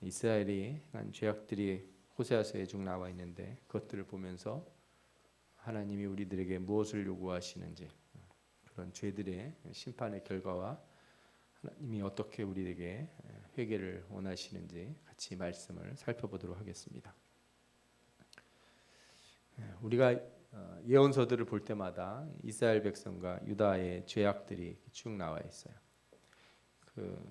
이스라엘이 한 죄악들이 호세아서에 쭉 나와 있는데 그것들을 보면서 하나님이 우리들에게 무엇을 요구하시는지, 그런 죄들의 심판의 결과와 하나님이 어떻게 우리에게 회개를 원하시는지 같이 말씀을 살펴보도록 하겠습니다. 우리가 예언서들을 볼 때마다 이스라엘 백성과 유다의 죄악들이 쭉 나와 있어요.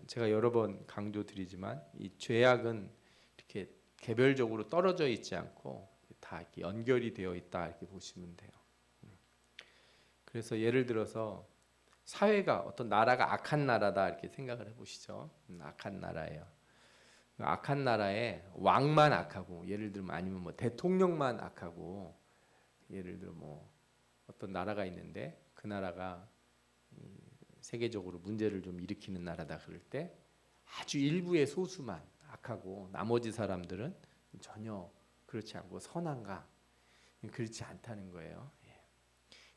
제가 여러 번 강조드리지만 이 죄악은 이렇게 개별적으로 떨어져 있지 않고 다 이렇게 연결이 되어 있다, 이렇게 보시면 돼요. 그래서 예를 들어서 사회가, 어떤 나라가 악한 나라다 이렇게 생각을 해보시죠. 악한 나라예요. 악한 나라에 왕만 악하고, 예를 들면 아니면 뭐 대통령만 악하고, 예를 들어 뭐 어떤 나라가 있는데 그 나라가 세계적으로 문제를 좀 일으키는 나라다 그럴 때 아주 일부의 소수만 악하고 나머지 사람들은 전혀 그렇지 않고 선한가? 그렇지 않다는 거예요.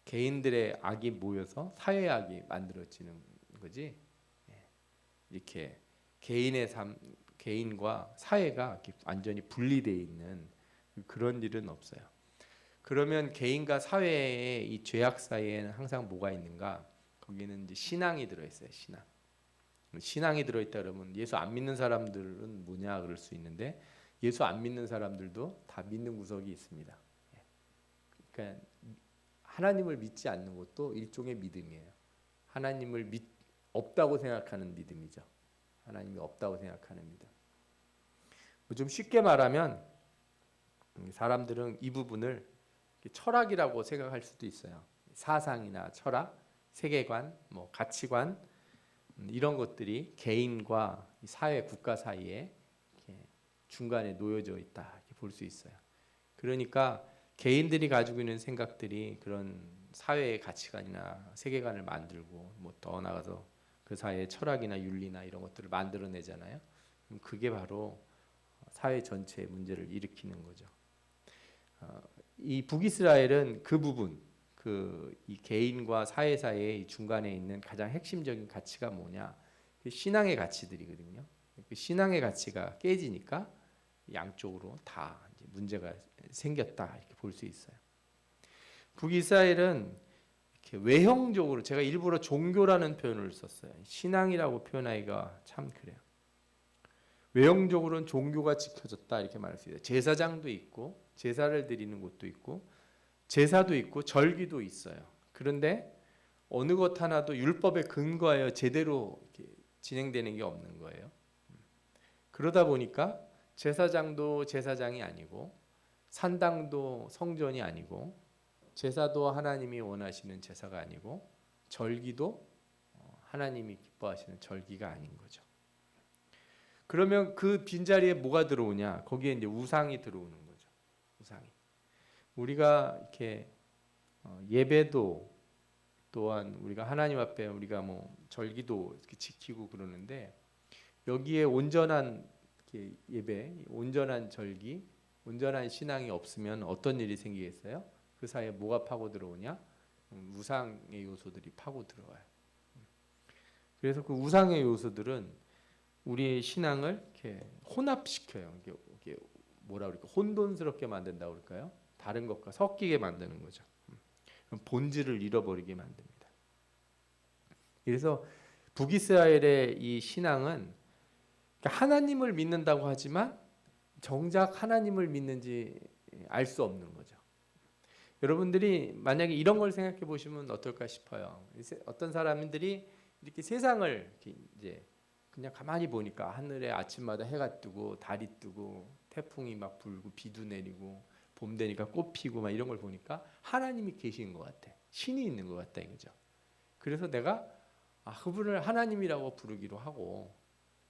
개인들의 악이 모여서 사회 악이 만들어지는 거지. 이렇게 개인의 삶, 개인과 사회가 완전히 분리되어 있는 그런 일은 없어요. 그러면 개인과 사회의 이 죄악 사이에는 항상 뭐가 있는가? 거기는 이제 신앙이 들어있어요. 신앙이 들어있다 그러면 예수 안 믿는 사람들은 뭐냐 그럴 수 있는데, 예수 안 믿는 사람들도 다 믿는 구석이 있습니다. 그러니까 하나님을 믿지 않는 것도 일종의 믿음이에요. 하나님을 없다고 생각하는 믿음이죠. 하나님이 없다고 생각하는 믿음. 좀 쉽게 말하면 사람들은 이 부분을 철학이라고 생각할 수도 있어요. 사상이나 철학, 세계관, 뭐 가치관, 이런 것들이 개인과 사회, 국가 사이에 이렇게 중간에 놓여져 있다, 이렇게 볼 수 있어요. 그러니까 개인들이 가지고 있는 생각들이 그런 사회의 가치관이나 세계관을 만들고, 뭐 더 나아가서 그 사회의 철학이나 윤리나 이런 것들을 만들어내잖아요. 그럼 그게 바로 사회 전체의 문제를 일으키는 거죠. 이 북이스라엘은 그 부분, 이 개인과 사회 사이의 중간에 있는 가장 핵심적인 가치가 뭐냐? 신앙의 가치들이거든요. 그 신앙의 가치가 깨지니까 양쪽으로 다 이제 문제가 생겼다, 이렇게 볼 수 있어요. 북이스라엘은 이렇게 외형적으로, 제가 일부러 종교라는 표현을 썼어요. 신앙이라고 표현하기가 참 그래요. 외형적으로는 종교가 지켜졌다, 이렇게 말할 수 있어요. 제사장도 있고 제사를 드리는 곳도 있고 제사도 있고 절기도 있어요. 그런데 어느 것 하나도 율법에 근거하여 제대로 이렇게 진행되는 게 없는 거예요. 그러다 보니까 제사장도 제사장이 아니고, 산당도 성전이 아니고, 제사도 하나님이 원하시는 제사가 아니고, 절기도 하나님이 기뻐하시는 절기가 아닌 거죠. 그러면 그 빈자리에 뭐가 들어오냐? 거기에 이제 우상이 들어오는 거죠. 우상이. 우리가 이렇게 예배도, 또한 우리가 하나님 앞에 우리가 뭐 절기도 이렇게 지키고 그러는데, 여기에 온전한 예배, 온전한 절기, 온전한 신앙이 없으면 어떤 일이 생기겠어요? 그 사이에 뭐가 파고 들어오냐? 우상의 요소들이 파고 들어와요. 그래서 그 우상의 요소들은 우리의 신앙을 이렇게 혼합시켜요. 이게 뭐라 그럴까? 혼돈스럽게 만든다고 그럴까요? 다른 것과 섞이게 만드는 거죠. 본질을 잃어버리게 만듭니다. 그래서 북이스라엘의 이 신앙은 하나님을 믿는다고 하지만 정작 하나님을 믿는지 알 수 없는 거죠. 여러분들이 만약에 이런 걸 생각해 보시면 어떨까 싶어요. 어떤 사람들이 이렇게 세상을 이렇게 이제 그냥 가만히 보니까 하늘에 아침마다 해가 뜨고 달이 뜨고 태풍이 막 불고 비도 내리고 봄 되니까 꽃 피고 막 이런 걸 보니까 하나님이 계신 것 같아. 신이 있는 것 같다 이거죠. 그래서 내가 그분을 하나님이라고 부르기로 하고,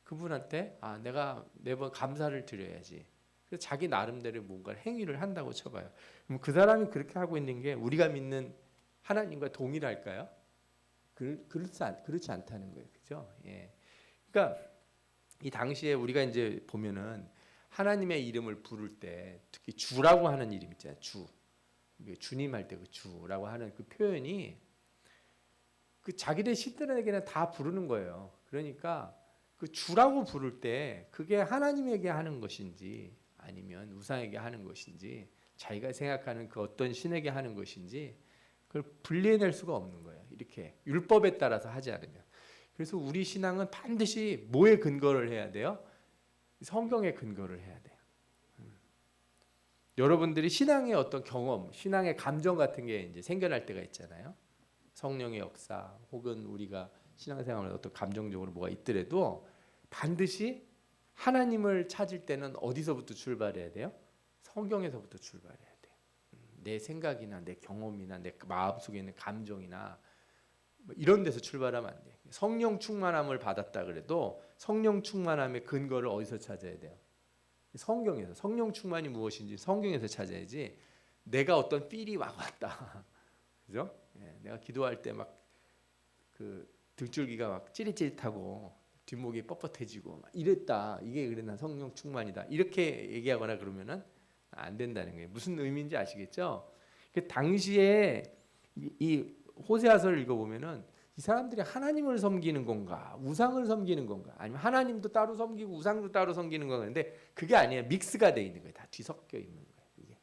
그분한테 내가 매번 감사를 드려야지. 그래서 자기 나름대로 뭔가 행위를 한다고 쳐봐요. 그럼 그 사람이 그렇게 하고 있는 게 우리가 믿는 하나님과 동일할까요? 그렇지 않다는 거예요. 그죠? 예. 그러니까 이 당시에 우리가 이제 보면은 하나님의 이름을 부를 때 특히 주라고 하는 이름 있잖아요. 주님 할 때 그 주라고 하는 그 표현이 그 자기네 신들에게는 다 부르는 거예요. 그러니까 그 주라고 부를 때 그게 하나님에게 하는 것인지 아니면 우상에게 하는 것인지 자기가 생각하는 그 어떤 신에게 하는 것인지 그걸 분리해낼 수가 없는 거예요. 이렇게 율법에 따라서 하지 않으면. 그래서 우리 신앙은 반드시 뭐에 근거를 해야 돼요? 성경에 근거를 해야 돼요. 여러분들이 신앙의 어떤 경험, 신앙의 감정 같은 게 이제 생겨날 때가 있잖아요. 성령의 역사 혹은 우리가 신앙생활에 어떤 감정적으로 뭐가 있더라도 반드시 하나님을 찾을 때는 어디서부터 출발해야 돼요? 성경에서부터 출발해야 돼요. 내 생각이나 내 경험이나 내 마음속에 있는 감정이나 뭐 이런 데서 출발하면 안 돼요. 성령 충만함을 받았다 그래도 성령 충만함의 근거를 어디서 찾아야 돼요? 성경에서. 성령 충만이 무엇인지 성경에서 찾아야지 내가 어떤 필이 막 왔다. 그죠? 내가 기도할 때 막 그 등줄기가 막 찌릿찌릿하고 뒷목이 뻣뻣해지고 막 이랬다. 이게 그래 난 성령 충만이다. 이렇게 얘기하거나 그러면은 안 된다는 거예요. 무슨 의미인지 아시겠죠? 그 당시에 이 호세아서를 읽어보면은 이 사람들이 하나님을 섬기는 건가 우상을 섬기는 건가 아니면 하나님도 따로 섬기고 우상도 따로 섬기는 건가 근데 그게 아니에요. 믹스가 돼 있는 거예요. 다 뒤섞여 있는 거예요. 이게.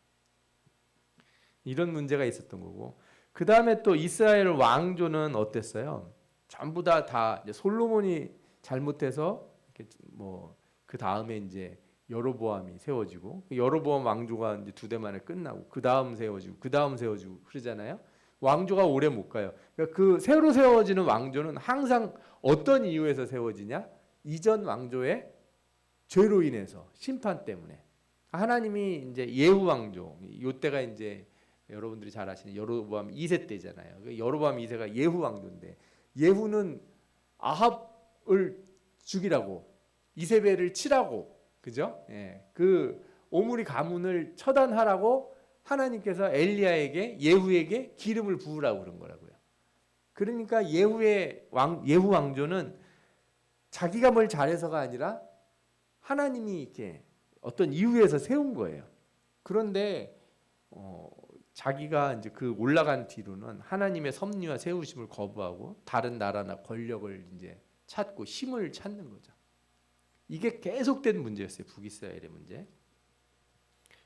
이런 문제가 있었던 거고 그 다음에 또 이스라엘 왕조는 어땠어요? 전부 다 이제 솔로몬이 잘못해서 뭐 그 다음에 이제 여로보암이 세워지고 여로보암 왕조가 이제 2대 만에 끝나고 그 다음 세워지고 그 다음 세워지고 그러잖아요. 왕조가 오래 못 가요. 그러니까 그 새로 세워지는 왕조는 항상 어떤 이유에서 세워지냐? 이전 왕조의 죄로 인해서 심판 때문에 하나님이 이제 예후 왕조 이때가 이제 여러분들이 잘 아시는 여로보암 2세 때잖아요. 여로보암 2세가 예후 왕조인데 예후는 아합을 죽이라고 이세벨을 치라고 그죠? 예. 그 오므리 가문을 처단하라고 하나님께서 엘리야에게 예후에게 기름을 부으라고 그런 거라고요. 그러니까 예후 왕조는 자기가 뭘 잘해서가 아니라 하나님이 이렇게 어떤 이유에서 세운 거예요. 그런데 자기가 이제 그 올라간 뒤로는 하나님의 섭리와 세우심을 거부하고 다른 나라나 권력을 이제 찾고 힘을 찾는 거죠. 이게 계속된 문제였어요. 북이스라엘의 문제.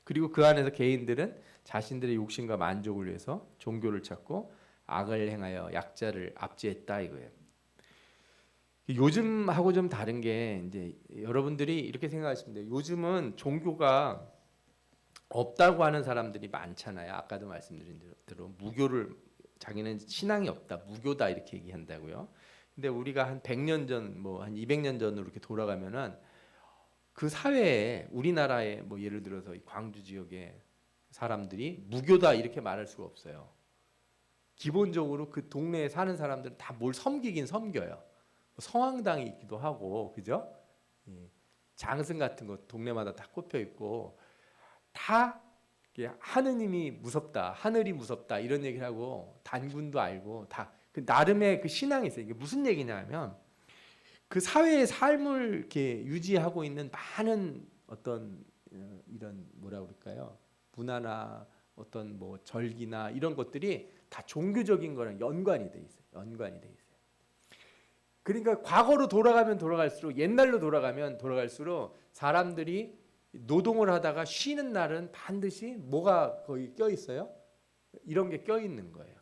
그리고 그 안에서 개인들은 자신들의 욕심과 만족을 위해서 종교를 찾고 악을 행하여 약자를 압제했다 이거예요. 요즘하고 좀 다른 게 이제 여러분들이 이렇게 생각하시면 돼요. 요즘은 종교가 없다고 하는 사람들이 많잖아요. 아까도 말씀드린 대로 무교를 자기는 신앙이 없다, 무교다 이렇게 얘기한다고요. 근데 우리가 한 100년 전, 뭐 한 200년 전으로 이렇게 돌아가면은 그 사회에 우리나라에 뭐 예를 들어서 이 광주 지역의 사람들이 무교다 이렇게 말할 수가 없어요. 기본적으로 그 동네에 사는 사람들은 다 뭘 섬기긴 섬겨요. 성황당이 있기도 하고, 그죠? 장승 같은 거 동네마다 다 꼽혀 있고 다 하느님이 무섭다, 하늘이 무섭다 이런 얘기를 하고 단군도 알고 다 그 나름의 그 신앙이 있어요. 이게 무슨 얘기냐면 그 사회의 삶을 이렇게 유지하고 있는 많은 어떤 이런 뭐라 그럴까요? 문화나 어떤 뭐 절기나 이런 것들이 다 종교적인 거랑 연관이 돼 있어요. 연관이 돼 있어요. 그러니까 과거로 돌아가면 돌아갈수록 옛날로 돌아가면 돌아갈수록 사람들이 노동을 하다가 쉬는 날은 반드시 뭐가 거기 껴 있어요? 이런 게 껴 있는 거예요.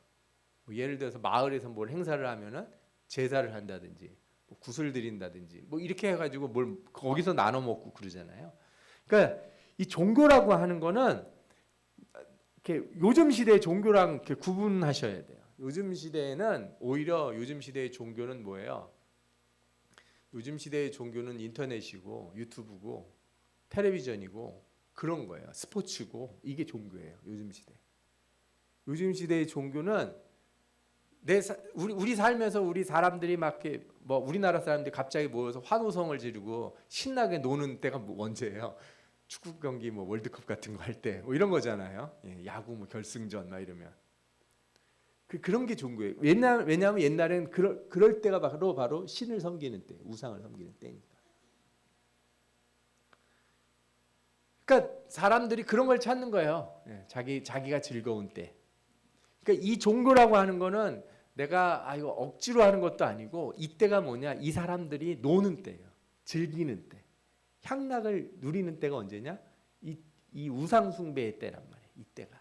뭐 예를 들어서 마을에서 뭘 행사를 하면은 제사를 한다든지 뭐 구슬 드린다든지 뭐 이렇게 해가지고 뭘 거기서 나눠 먹고 그러잖아요. 그러니까 이 종교라고 하는 거는 이렇게 요즘 시대의 종교랑 이렇게 구분하셔야 돼요. 요즘 시대에는 오히려 요즘 시대의 종교는 뭐예요? 요즘 시대의 종교는 인터넷이고 유튜브고 텔레비전이고 그런 거예요. 스포츠고 이게 종교예요. 요즘 시대. 요즘 시대의 종교는 우리 삶에서 우리 사람들이 막 이렇게 뭐 우리나라 사람들이 갑자기 모여서 환호성을 지르고 신나게 노는 때가 언제예요? 축구 경기 뭐 월드컵 같은 거 할 때 뭐 이런 거잖아요. 야구 뭐 결승전 막 이러면 그런 게 종교예요. 왜냐하면 옛날엔 그럴 때가 바로 신을 섬기는 때, 우상을 섬기는 때니까. 그러니까 사람들이 그런 걸 찾는 거예요. 자기가 즐거운 때. 그러니까 이 종교라고 하는 거는 내가 이거 억지로 하는 것도 아니고 이때가 뭐냐? 이 사람들이 노는 때예요. 즐기는 때, 향락을 누리는 때가 언제냐? 이 우상 숭배의 때란 말이에요. 이때가.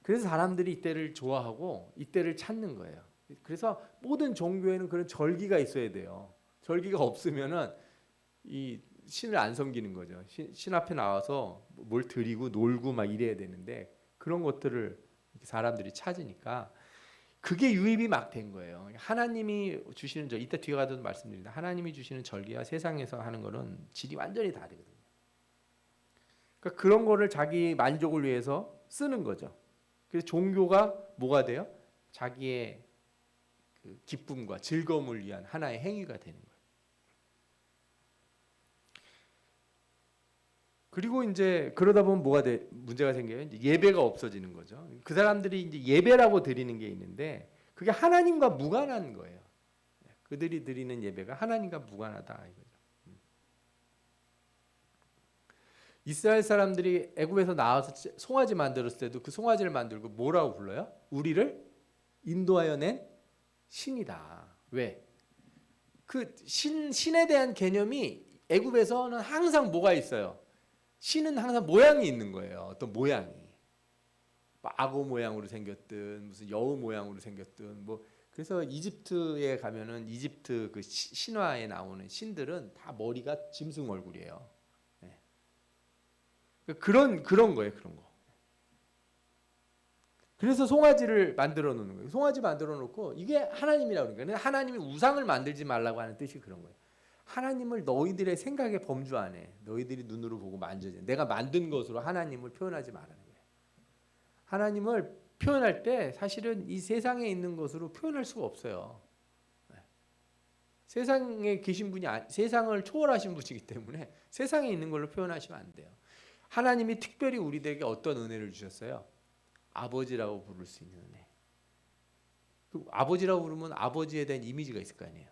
그래서 사람들이 이때를 좋아하고 이때를 찾는 거예요. 그래서 모든 종교에는 그런 절기가 있어야 돼요. 절기가 없으면은 이 신을 안 섬기는 거죠. 신 앞에 나와서 뭘 드리고 놀고 막 이래야 되는데 그런 것들을 사람들이 찾으니까 그게 유입이 막 된 거예요. 하나님이 주시는 이따 뒤에 가서도 말씀드립니다. 하나님이 주시는 절기와 세상에서 하는 거는 질이 완전히 다르거든요. 그러니까 그런 거를 자기 만족을 위해서 쓰는 거죠. 그래서 종교가 뭐가 돼요? 자기의 그 기쁨과 즐거움을 위한 하나의 행위가 되는 거예요. 그리고 이제 그러다 보면 문제가 생겨요. 이제 예배가 없어지는 거죠. 그 사람들이 이제 예배라고 드리는 게 있는데 그게 하나님과 무관한 거예요. 그들이 드리는 예배가 하나님과 무관하다 이거죠. 이스라엘 사람들이 애굽에서 나와서 송아지 만들었을 때도 그 송아지를 만들고 뭐라고 불러요? 우리를 인도하여 낸 신이다. 왜? 그 신에 대한 개념이 애굽에서는 항상 뭐가 있어요? 신은 항상 모양이 있는 거예요. 어떤 모양이. 악어 모양으로 생겼든 무슨 여우 모양으로 생겼든 뭐 그래서 이집트에 가면은 이집트 그 신화에 나오는 신들은 다 머리가 짐승 얼굴이에요. 네. 그런 거예요, 그런 거. 그래서 송아지를 만들어 놓는 거예요. 송아지 만들어 놓고 이게 하나님이라고 그러니까 하나님이 우상을 만들지 말라고 하는 뜻이 그런 거예요. 하나님을 너희들의 생각의 범주 안에 너희들이 눈으로 보고 만져지 내가 만든 것으로 하나님을 표현하지 말라는 거예요. 하나님을 표현할 때 사실은 이 세상에 있는 것으로 표현할 수가 없어요. 세상에 계신 분이 세상을 초월하신 분이기 때문에 세상에 있는 걸로 표현하시면 안 돼요. 하나님이 특별히 우리들에게 어떤 은혜를 주셨어요? 아버지라고 부를 수 있는 은혜. 아버지라고 부르면 아버지에 대한 이미지가 있을 거 아니에요.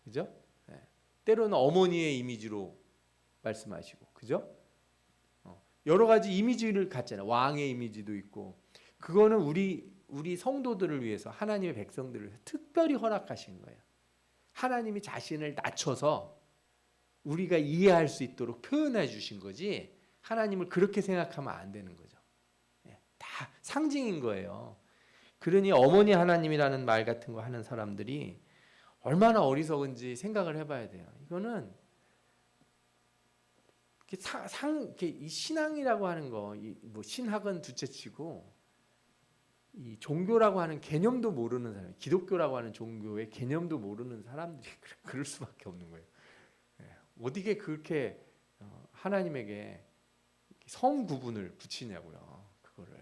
그죠? 네. 때로는 어머니의 이미지로 말씀하시고, 그죠? 여러 가지 이미지를 갖잖아요. 왕의 이미지도 있고, 그거는 우리 성도들을 위해서 하나님의 백성들을 위해서 특별히 허락하신 거예요. 하나님이 자신을 낮춰서 우리가 이해할 수 있도록 표현해 주신 거지. 하나님을 그렇게 생각하면 안 되는 거죠. 다 상징인 거예요. 그러니 어머니 하나님이라는 말 같은 거 하는 사람들이 얼마나 어리석은지 생각을 해봐야 돼요. 이거는 이 신앙이라고 하는 거, 뭐 신학은 둘째치고 이 종교라고 하는 개념도 모르는 사람, 기독교라고 하는 종교의 개념도 모르는 사람들이 그럴 수밖에 없는 거예요. 어디게 그렇게 하나님에게 성 구분을 붙이냐고요. 그거를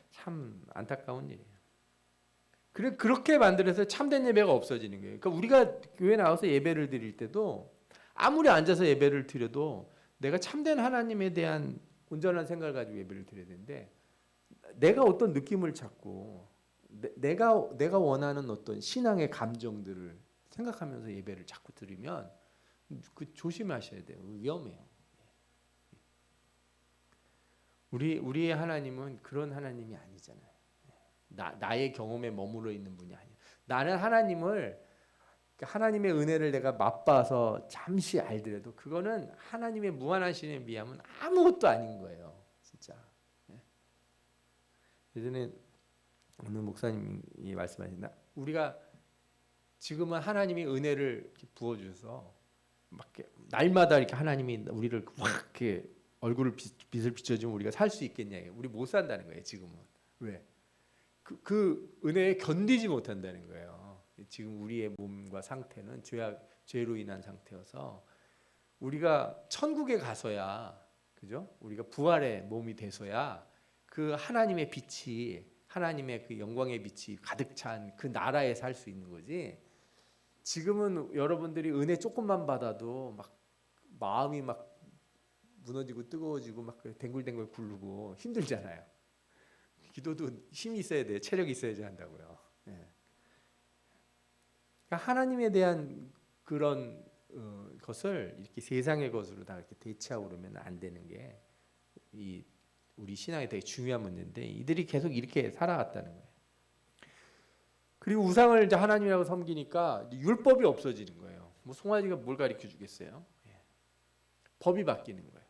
참 안타까운 일이에요. 그렇게 만들어서 참된 예배가 없어지는 거예요. 그러니까 우리가 교회 나와서 예배를 드릴 때도 아무리 앉아서 예배를 드려도 내가 참된 하나님에 대한 온전한 생각을 가지고 예배를 드려야 되는데 내가 어떤 느낌을 찾고 내가 원하는 어떤 신앙의 감정들을 생각하면서 예배를 자꾸 드리면 그 조심하셔야 돼요. 위험해요. 우리의 하나님은 그런 하나님이 아니잖아요. 나의 경험에 머물러 있는 분이 아니에요. 나는 하나님의 은혜를 내가 맛봐서 잠시 알더라도 그거는 하나님의 무한한 신에 비하면 아무것도 아닌 거예요. 진짜. 예전에 어느 목사님이 말씀하신다. 우리가 지금은 하나님이 은혜를 부어주셔서 막 날마다 이렇게 하나님이 우리를 확 이렇게 얼굴을 빛을 비춰주면 우리가 살 수 있겠냐? 우리 못 산다는 거예요. 지금은. 왜? 그 은혜에 견디지 못한다는 거예요. 지금 우리의 몸과 상태는 죄로 인한 상태여서 우리가 천국에 가서야, 그죠? 우리가 부활의 몸이 돼서야 그 하나님의 빛이, 하나님의 그 영광의 빛이 가득 찬 그 나라에 살 수 있는 거지. 지금은 여러분들이 은혜 조금만 받아도 막 마음이 막 무너지고 뜨거워지고 막 댕굴댕굴 굴르고 힘들잖아요. 기도도 힘이 있어야 돼요. 체력이 있어야지 한다고요. 그러니까 하나님에 대한 그런 것을 이렇게 세상의 것으로 다 이렇게 대체하고 그러면 안 되는 게 우리 신앙에 되게 중요한 문제인데 이들이 계속 이렇게 살아왔다는 거예요. 그리고 우상을 이제 하나님이라고 섬기니까 율법이 없어지는 거예요. 뭐 송아지가 뭘 가르쳐 주겠어요? 예. 법이 바뀌는 거예요.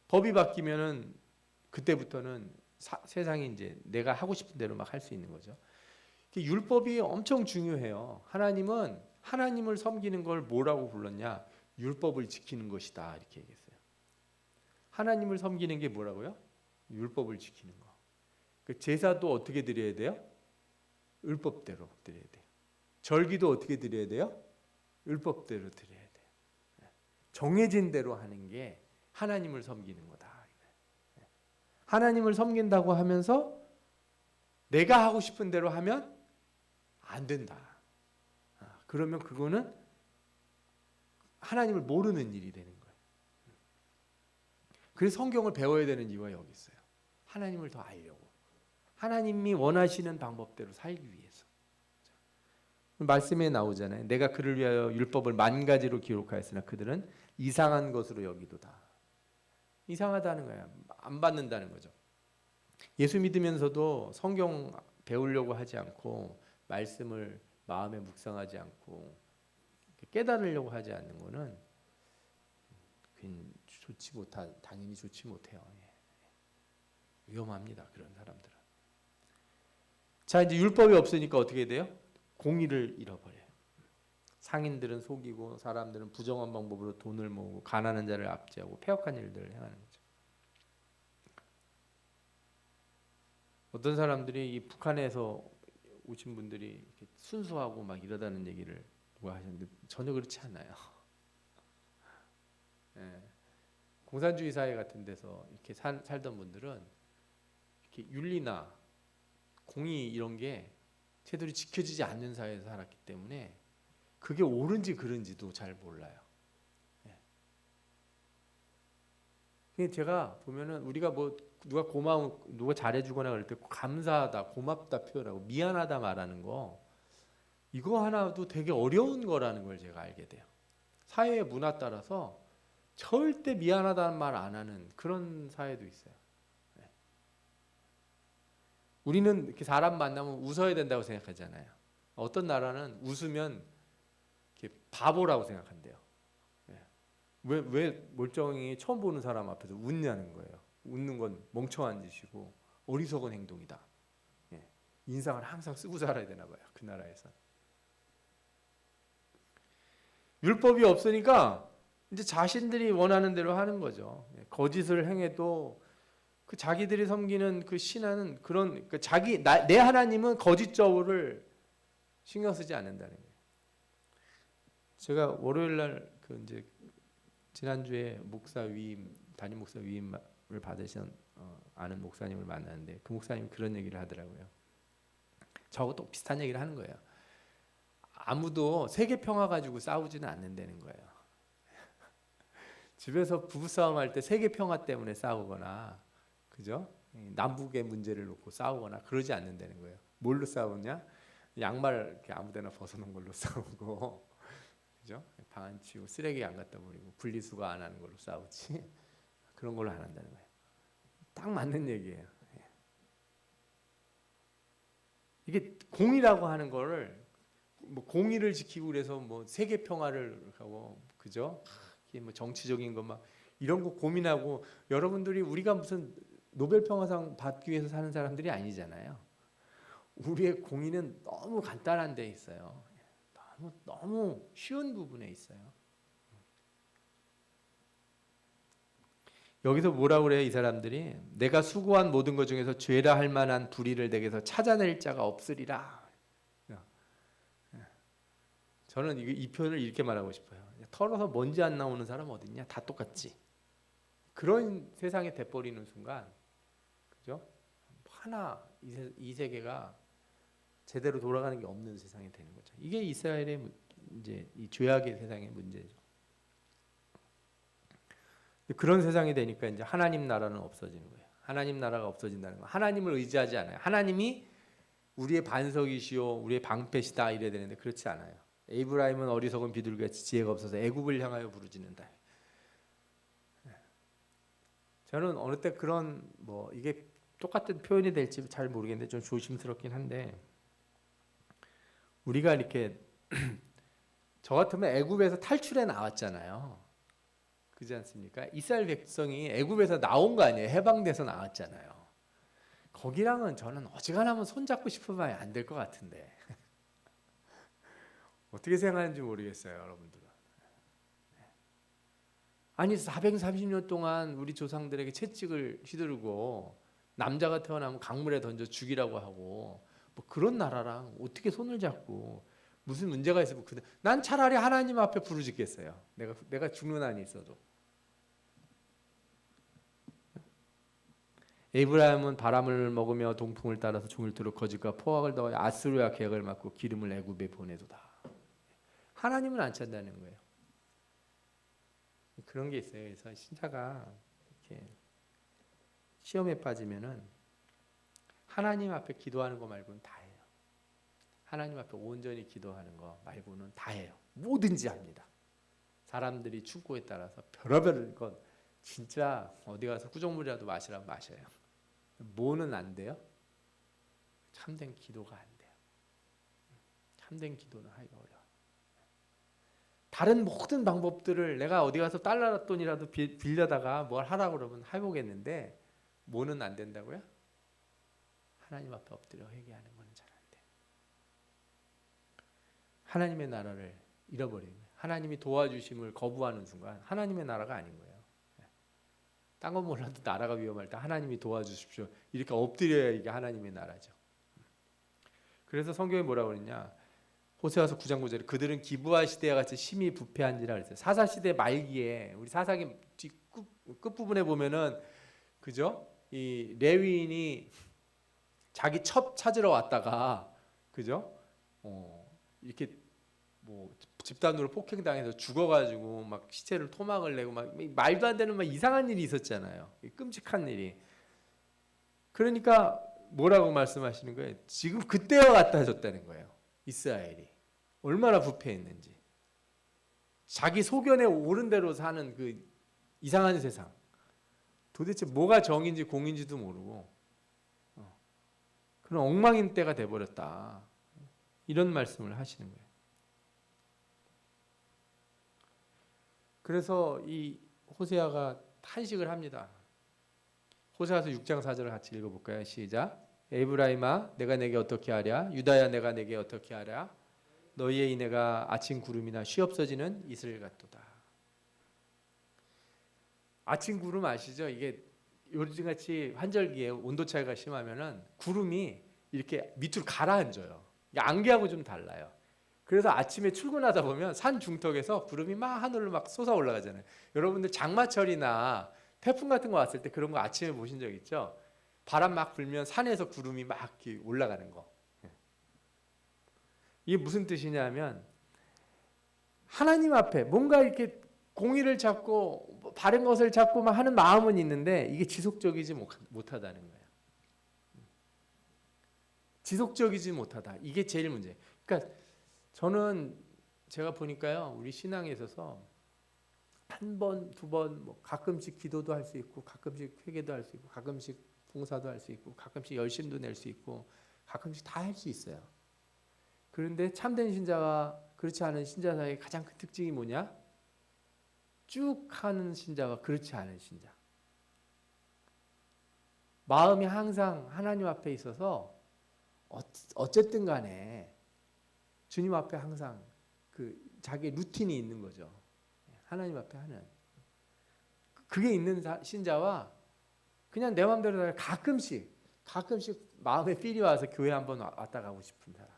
법이 바뀌면은 그때부터는 세상이 이제 내가 하고 싶은 대로 막 할 수 있는 거죠. 율법이 엄청 중요해요. 하나님은 하나님을 섬기는 걸 뭐라고 불렀냐? 율법을 지키는 것이다 이렇게 얘기했어요. 하나님을 섬기는 게 뭐라고요? 율법을 지키는 거. 그 제사도 어떻게 드려야 돼요? 율법대로 드려야 돼요. 절기도 어떻게 드려야 돼요? 율법대로 드려야 돼요. 정해진 대로 하는 게 하나님을 섬기는 거다. 하나님을 섬긴다고 하면서 내가 하고 싶은 대로 하면 안 된다. 그러면 그거는 하나님을 모르는 일이 되는 거예요. 그래서 성경을 배워야 되는 이유가 여기 있어요. 하나님을 더 알려고. 하나님이 원하시는 방법대로 살기 위해서. 말씀에 나오잖아요. 내가 그를 위하여 율법을 10,000가지로 기록하였으나 그들은 이상한 것으로 여기도다. 이상하다는 거야. 안 받는다는 거죠. 예수 믿으면서도 성경 배우려고 하지 않고 말씀을 마음에 묵상하지 않고 깨달으려고 하지 않는 거는 좋지 못한, 당연히 좋지 못해요. 위험합니다. 그런 사람들은. 자, 이제 율법이 없으니까 어떻게 돼요? 공의를 잃어버려요. 상인들은 속이고 사람들은 부정한 방법으로 돈을 모으고 가난한 자를 압제하고 패역한 일들을 행하는 거죠. 어떤 사람들이 이 북한에서 오신 분들이 이렇게 순수하고 막 이러다는 얘기를 누가 하셨는데 전혀 그렇지 않아요. 예. 공산주의 사회 같은 데서 이렇게 살던 분들은 이렇게 윤리나 공의 이런 게 제대로 지켜지지 않는 사회에서 살았기 때문에 그게 옳은지 그른지도 잘 몰라요. 예. 제가 보면은 우리가 뭐 누가 잘해주거나 그럴 때 감사하다, 고맙다 표현하고 미안하다 말하는 거 이거 하나도 되게 어려운 거라는 걸 제가 알게 돼요. 사회의 문화 따라서 절대 미안하다는 말 안 하는 그런 사회도 있어요. 우리는 이렇게 사람 만나면 웃어야 된다고 생각하잖아요. 어떤 나라는 웃으면 이렇게 바보라고 생각한대요. 왜 멀쩡히 처음 보는 사람 앞에서 웃냐는 거예요. 웃는 건 멍청한 짓이고 어리석은 행동이다. 인상을 항상 쓰고 살아야 되나 봐요. 그 나라에서. 율법이 없으니까 이제 자신들이 원하는 대로 하는 거죠. 거짓을 행해도 그 자기들이 섬기는 그 신하는 그런 그 내 하나님은 거짓 저울을 신경 쓰지 않는다는 거예요. 제가 월요일 날 그 이제 지난주에 담임 목사 위임을 받으신 아는 목사님을 만났는데 그 목사님이 그런 얘기를 하더라고요. 저하고 또 비슷한 얘기를 하는 거예요. 아무도 세계 평화 가지고 싸우지는 않는다는 거예요. 집에서 부부싸움 할 때 세계 평화 때문에 싸우거나 그죠? 남북의 문제를 놓고 싸우거나 그러지 않는다는 거예요. 뭘로 싸우냐? 양말 이렇게 아무데나 벗어놓은 걸로 싸우고 그죠? 방 안 치우고 쓰레기 안 갖다 버리고 분리수거 안 하는 걸로 싸우지 그런 걸로 안 한다는 거예요. 딱 맞는 얘기예요. 이게 공의라고 하는 거를 뭐 공의를 지키고 그래서 뭐 세계 평화를 하고 그죠? 이게 뭐 정치적인 거 막 이런 거 고민하고 여러분들이 우리가 무슨 노벨 평화상 받기 위해서 사는 사람들이 아니잖아요. 우리의 공의는 너무 간단한 데 있어요. 너무 쉬운 부분에 있어요. 여기서 뭐라고 그래요? 이 사람들이 내가 수고한 모든 것 중에서 죄라 할 만한 불의를 내게서 찾아낼 자가 없으리라. 저는 이 표현을 이렇게 말하고 싶어요. 털어서 먼지 안 나오는 사람 어디 있냐? 다 똑같지. 그런 세상에 돼버리는 순간, 그죠? 하나 이 세계가 제대로 돌아가는 게 없는 세상이 되는 거죠. 이게 이스라엘의 이제 이 죄악의 세상의 문제죠. 그런 세상이 되니까 이제 하나님 나라는 없어지는 거예요. 하나님 나라가 없어진다는 거. 하나님을 의지하지 않아요. 하나님이 우리의 반석이시오, 우리의 방패시다 이래야 되는데 그렇지 않아요. 에이브라임은 어리석은 비둘기같이 지혜가 없어서 애굽을 향하여 부르짖는다. 저는 어느 때 그런 뭐 이게 똑같은 표현이 될지 잘 모르겠는데 좀 조심스럽긴 한데, 우리가 이렇게 저 같으면 애굽에서 탈출해 나왔잖아요. 그렇지 않습니까? 이스라엘 백성이 애굽에서 나온 거 아니에요. 해방돼서 나왔잖아요. 거기랑은 저는 어지간하면 손잡고 싶으면 안 될 것 같은데 어떻게 생각하는지 모르겠어요, 여러분들은. 아니 430년 동안 우리 조상들에게 채찍을 휘두르고 남자가 태어나면 강물에 던져 죽이라고 하고 뭐 그런 나라랑 어떻게 손을 잡고 무슨 문제가 있으면 난 차라리 하나님 앞에 부르짖겠어요. 내가 죽는 한이 있어도. 에브라임은 바람을 먹으며 동풍을 따라서 종일토록 거짓과 포악을 더하여 아수르와 계약을 맺고 기름을 애굽에 보내도다. 하나님은 안 찬다는 거예요. 그런 게 있어요. 그래서 신자가 이렇게 시험에 빠지면은 하나님 앞에 기도하는 거 말고는 다 해요. 하나님 앞에 온전히 기도하는 거 말고는 다 해요. 뭐든지 합니다. 사람들이 충고에 따라서 별의별 것 진짜 어디 가서 구정물이라도 마시라면 마셔요. 뭐는 안 돼요? 참된 기도가 안 돼요. 참된 기도는 하기가 어려워요. 다른 모든 방법들을 내가 어디 가서 달러 돈이라도 빌려다가 뭘 하라고 그러면 해보겠는데 뭐는 안 된다고요? 하나님 앞에 엎드려 회개하는 건 잘 안 돼요. 하나님의 나라를 잃어버리는 거예요. 하나님이 도와주심을 거부하는 순간 하나님의 나라가 아닌 거예요. 딴 건 몰라도 나라가 위험할 때 하나님이 도와주십시오. 이렇게 엎드려야 이게 하나님의 나라죠. 그래서 성경에 뭐라고 그랬냐? 호세아서 9장 9절에 그들은 기브아 시대와 같이 심히 부패한지라 그랬어요. 사사 시대 말기에 우리 사사기 끝부분에 보면은 그죠? 이 레위인이 자기 첩 찾으러 왔다가 그죠? 이렇게 뭐 집단으로 폭행당해서 죽어가지고 막 시체를 토막을 내고 막 말도 안 되는 막 이상한 일이 있었잖아요. 끔찍한 일이. 그러니까 뭐라고 말씀하시는 거예요? 지금 그때와 같다 하셨다는 거예요. 이스라엘이 얼마나 부패했는지. 자기 소견에 옳은 대로 사는 그 이상한 세상. 도대체 뭐가 정인지 공인지도 모르고 그런 엉망인 때가 돼버렸다. 이런 말씀을 하시는 거예요. 그래서 이 호세아가 탄식을 합니다. 호세아서 6장 4절을 같이 읽어볼까요? 시작. 에브라임아 내가 내게 어떻게 하랴? 유다야 내가 내게 어떻게 하랴? 너희의 이내가 아침 구름이나 쉬없어지는 이슬 같도다. 아침 구름 아시죠? 이게 요즘같이 환절기에 온도 차이가 심하면은 구름이 이렇게 밑으로 가라앉아요. 안개하고 좀 달라요. 그래서 아침에 출근하다 보면 산 중턱에서 구름이 막 하늘로 막 솟아 올라가잖아요. 여러분들 장마철이나 태풍 같은 거 왔을 때 그런 거 아침에 보신 적 있죠? 바람 막 불면 산에서 구름이 막 이렇게 올라가는 거. 이게 무슨 뜻이냐면 하나님 앞에 뭔가 이렇게 공의를 찾고 바른 것을 찾고 막 하는 마음은 있는데 이게 지속적이지 못하다는 거예요. 지속적이지 못하다. 이게 제일 문제. 그러니까 저는 제가 보니까요, 우리 신앙에 있어서 한 번, 두 번, 뭐 가끔씩 기도도 할 수 있고, 가끔씩 회개도 할 수 있고, 가끔씩 봉사도 할 수 있고, 가끔씩 열심도 낼 수 있고, 가끔씩 다 할 수 있어요. 그런데 참된 신자와 그렇지 않은 신자 사이의 가장 큰 특징이 뭐냐? 쭉 하는 신자와 그렇지 않은 신자. 마음이 항상 하나님 앞에 있어서 어쨌든 간에 주님 앞에 항상 그 자기 루틴이 있는 거죠. 하나님 앞에 하는. 그게 있는 신자와 그냥 내 마음대로 가끔씩 마음에 필이 와서 교회 한번 왔다 가고 싶은 사람.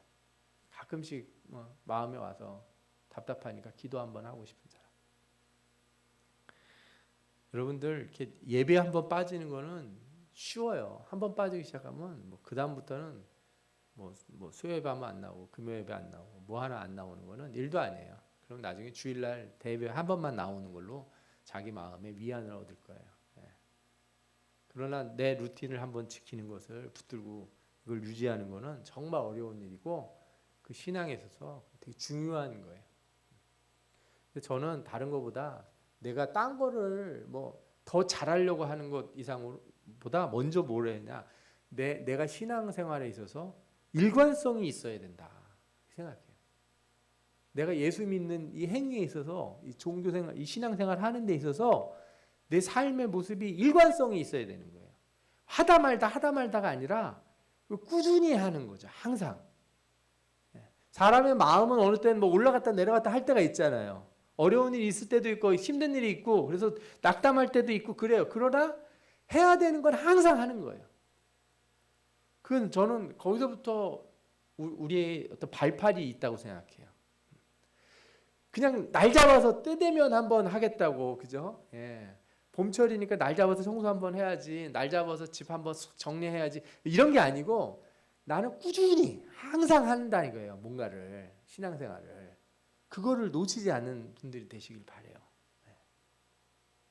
가끔씩 마음에 와서 답답하니까 기도 한번 하고 싶은 사람. 여러분들 이렇게 예배 한번 빠지는 거는 쉬워요. 한번 빠지기 시작하면 뭐 그 다음부터는 뭐 수요예배 하면 안 나오고 금요예배 안 나오고 뭐 하나 안 나오는 거는 일도 아니에요. 그럼 나중에 주일날 대예배 한 번만 나오는 걸로 자기 마음에 위안을 얻을 거예요. 예. 그러나 내 루틴을 한번 지키는 것을 붙들고 이걸 유지하는 거는 정말 어려운 일이고 그 신앙에 있어서 되게 중요한 거예요. 저는 다른 것보다 내가 딴 거를 뭐 더 잘하려고 하는 것 이상으로 보다 먼저 뭘 했냐? 내가 신앙생활에 있어서 일관성이 있어야 된다 생각해요. 내가 예수 믿는 이 행위에 있어서 이 종교생활, 이 신앙생활 하는 데 있어서 내 삶의 모습이 일관성이 있어야 되는 거예요. 하다 말다가 아니라 꾸준히 하는 거죠. 항상. 사람의 마음은 어느 때는 뭐 올라갔다 내려갔다 할 때가 있잖아요. 어려운 일이 있을 때도 있고 힘든 일이 있고 그래서 낙담할 때도 있고 그래요. 그러나 해야 되는 건 항상 하는 거예요. 그건 저는 거기서부터 우리의 어떤 발판이 있다고 생각해요. 그냥 날 잡아서 때 되면 한번 하겠다고, 그죠? 예. 봄철이니까 날 잡아서 청소 한번 해야지, 날 잡아서 집 한번 정리해야지, 이런 게 아니고 나는 꾸준히 항상 한다는 거예요. 뭔가를, 신앙생활을. 그거를 놓치지 않는 분들이 되시길 바라요.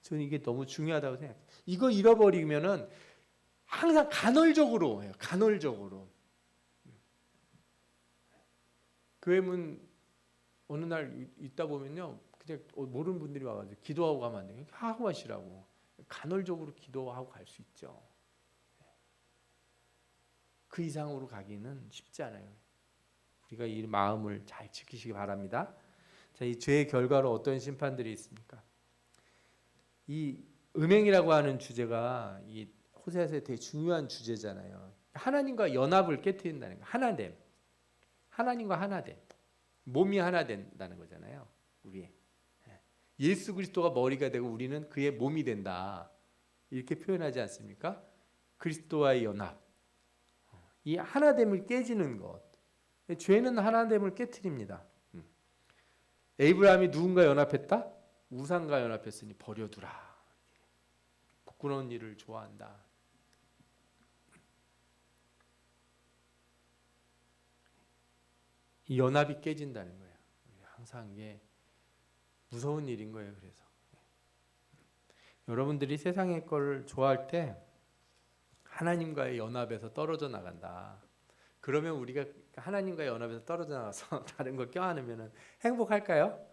저는 이게 너무 중요하다고 생각해요. 이거 잃어버리면은 항상 간헐적으로 해요. 간헐적으로. 교회 문 어느 날 있다 보면요, 그냥 모르는 분들이 와가지고 기도하고 가면 안 돼요. 하고 가시라고. 간헐적으로 기도하고 갈 수 있죠. 그 이상으로 가기는 쉽지 않아요. 우리가 이 마음을 잘 지키시기 바랍니다. 자, 이 죄의 결과로 어떤 심판들이 있습니까? 이 음행이라고 하는 주제가 이 호세아서의 되게 중요한 주제잖아요. 하나님과 연합을 깨트린다는 거. 하나됨. 하나님과 하나됨. 몸이 하나 된다는 거잖아요. 우리 예수 그리스도가 머리가 되고 우리는 그의 몸이 된다. 이렇게 표현하지 않습니까? 그리스도와의 연합. 이 하나됨을 깨지는 것. 죄는 하나됨을 깨트립니다. 에이브라함이 누군가 연합했다? 우상과 연합했으니 버려두라. 부끄러운 일을 좋아한다. 이 연합이 깨진다는 거예요. 항상 이게 무서운 일인 거예요. 그래서 여러분들이 세상의 걸 좋아할 때 하나님과의 연합에서 떨어져 나간다. 그러면 우리가 하나님과의 연합에서 떨어져 나가서 다른 걸 껴안으면 행복할까요?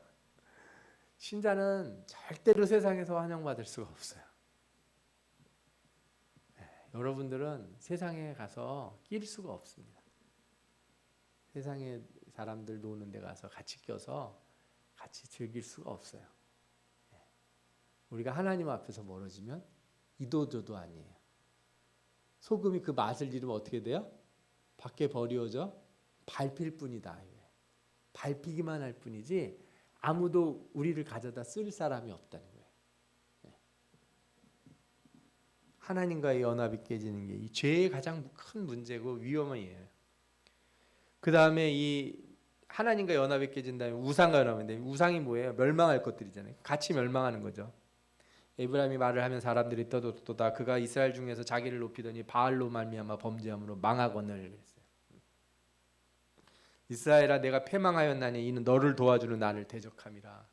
신자는 절대로 세상에서 환영받을 수가 없어요. 여러분들은 세상에 가서 낄 수가 없습니다. 세상에 사람들 노는 데 가서 같이 껴서 같이 즐길 수가 없어요. 우리가 하나님 앞에서 멀어지면 이도저도 아니에요. 소금이 그 맛을 잃으면 어떻게 돼요? 밖에 버려져 밟힐 뿐이다. 밟히기만 할 뿐이지 아무도 우리를 가져다 쓸 사람이 없다는 거예요. 하나님과의 연합이 깨지는 게 이 죄의 가장 큰 문제고 위험이에요. 그 다음에 이 하나님과 연합이 깨진다면 우상과 연합인데 우상이 뭐예요? 멸망할 것들이잖아요. 같이 멸망하는 거죠. 에브라임이 말을 하면 사람들이 떠도다 그가 이스라엘 중에서 자기를 높이더니 바알로 말미암아 범죄함으로 망하거늘 그랬어요. 이스라엘아 내가 패망하였나니 이는 너를 도와주는 나를 대적함이라.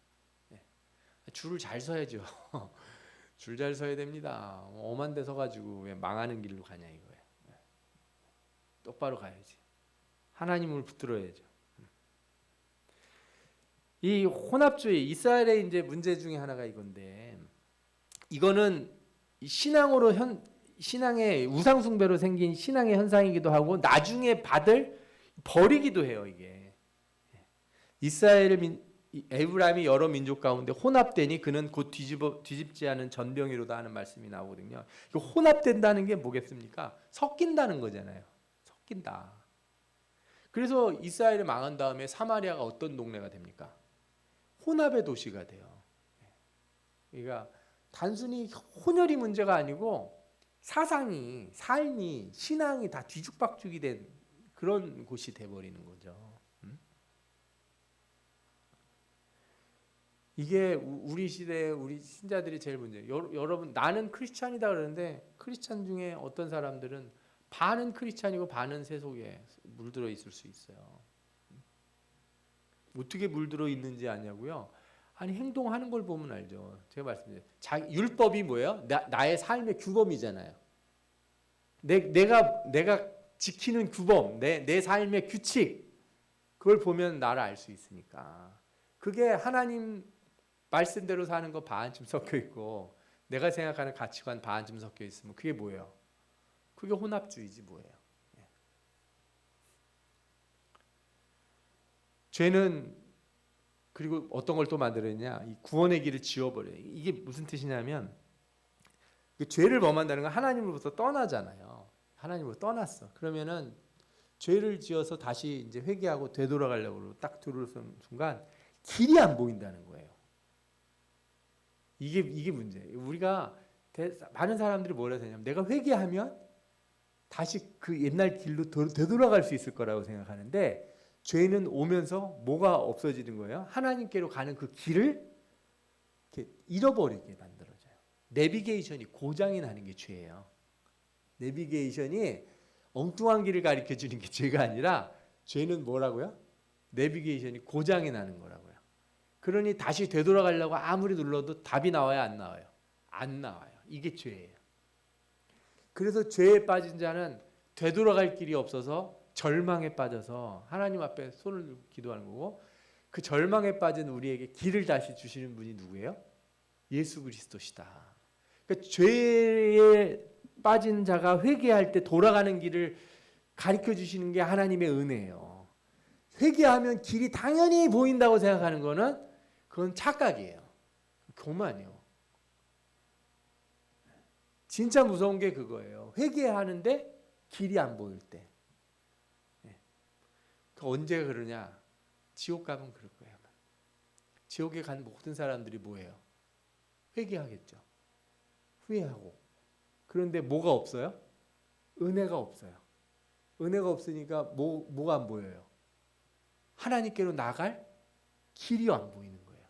줄을 잘 서야죠. 줄 잘 서야 됩니다. 엄한 데 서가지고 왜 망하는 길로 가냐 이거예요. 똑바로 가야지. 하나님을 붙들어야죠. 이 혼합주의, 이스라엘의 이제 문제 중에 하나가 이건데, 이거는 신앙으로 신앙의 우상 숭배로 생긴 신앙의 현상이기도 하고 나중에 버리기도 해요. 이게 에브라임이 여러 민족 가운데 혼합되니 그는 곧 뒤집지 않은 전병이로다 하는 말씀이 나오거든요. 혼합된다는 게 뭐겠습니까? 섞인다는 거잖아요. 섞인다. 그래서 이스라엘이 망한 다음에 사마리아가 어떤 동네가 됩니까? 혼합의 도시가 돼요. 그러니까 단순히 혼혈이 문제가 아니고 사상이, 삶이, 신앙이 다 뒤죽박죽이 된 그런 곳이 돼버리는 거죠. 이게 우리 시대에 우리 신자들이 제일 문제예요. 여러분 나는 크리스찬이다 그러는데 크리스찬 중에 어떤 사람들은 반은 크리스찬이고 반은 세속에 물들어 있을 수 있어요. 어떻게 물들어 있는지 아냐고요? 아니 행동하는 걸 보면 알죠. 제가 말씀드려요. 율법이 뭐예요? 나의 삶의 규범이잖아요. 내가 지키는 규범, 내 삶의 규칙, 그걸 보면 나를 알 수 있으니까. 그게 하나님 말씀대로 사는 거 반쯤 섞여 있고 내가 생각하는 가치관 반쯤 섞여 있으면 그게 뭐예요? 그게 혼합주의지 뭐예요. 죄는 그리고 어떤 걸 또 만들었냐? 이 구원의 길을 지워버려요. 이게 무슨 뜻이냐면 그 죄를 범한다는 건 하나님으로부터 떠나잖아요. 하나님으로부터 떠났어. 그러면은 죄를 지어서 다시 이제 회개하고 되돌아가려고 딱 들어서는 순간 길이 안 보인다는 거예요. 이게 문제예요. 우리가 많은 사람들이 뭐라 하냐면 내가 회개하면 다시 그 옛날 길로 되돌아갈 수 있을 거라고 생각하는데 죄는 오면서 뭐가 없어지는 거예요? 하나님께로 가는 그 길을 이렇게 잃어버리게 만들어져요. 내비게이션이 고장이 나는 게 죄예요. 내비게이션이 엉뚱한 길을 가르쳐 주는 게 죄가 아니라 죄는 뭐라고요? 내비게이션이 고장이 나는 거라고요. 그러니 다시 되돌아가려고 아무리 눌러도 답이 나와요, 안 나와요? 안 나와요. 이게 죄예요. 그래서 죄에 빠진 자는 되돌아갈 길이 없어서 절망에 빠져서 하나님 앞에 손을 들고 기도하는 거고, 그 절망에 빠진 우리에게 길을 다시 주시는 분이 누구예요? 예수 그리스도시다. 그러니까 죄에 빠진 자가 회개할 때 돌아가는 길을 가르쳐 주시는 게 하나님의 은혜예요. 회개하면 길이 당연히 보인다고 생각하는 거는 그건 착각이에요. 교만이에요. 진짜 무서운 게 그거예요. 회개하는데 길이 안 보일 때. 언제 그러냐? 지옥 가면 그럴 거예요. 지옥에 간 모든 사람들이 뭐예요? 회개하겠죠. 후회하고. 그런데 뭐가 없어요? 은혜가 없어요. 은혜가 없으니까 뭐가 안 보여요? 하나님께로 나갈 길이 안 보이는 거예요.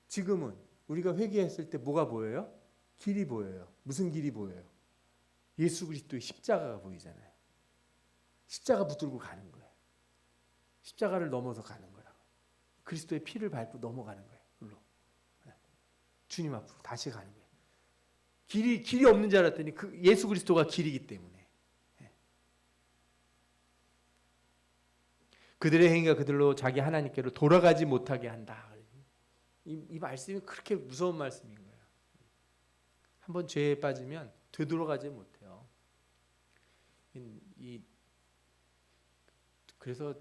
지금은 우리가 회개했을 때 뭐가 보여요? 길이 보여요. 무슨 길이 보여요? 예수 그리스도의 십자가가 보이잖아요. 십자가 붙들고 가는 거예요. 십자가를 넘어서 가는 거라고. 그리스도의 피를 밟고 넘어가는 거예요. 물로. 주님 앞으로 다시 가는 거예요. 길이 없는 줄 알았더니 그 예수 그리스도가 길이기 때문에. 그들의 행위가 그들로 자기 하나님께로 돌아가지 못하게 한다. 이 말씀이 그렇게 무서운 말씀인 거예요. 한번 죄에 빠지면 되돌아가지 못해요. 그래서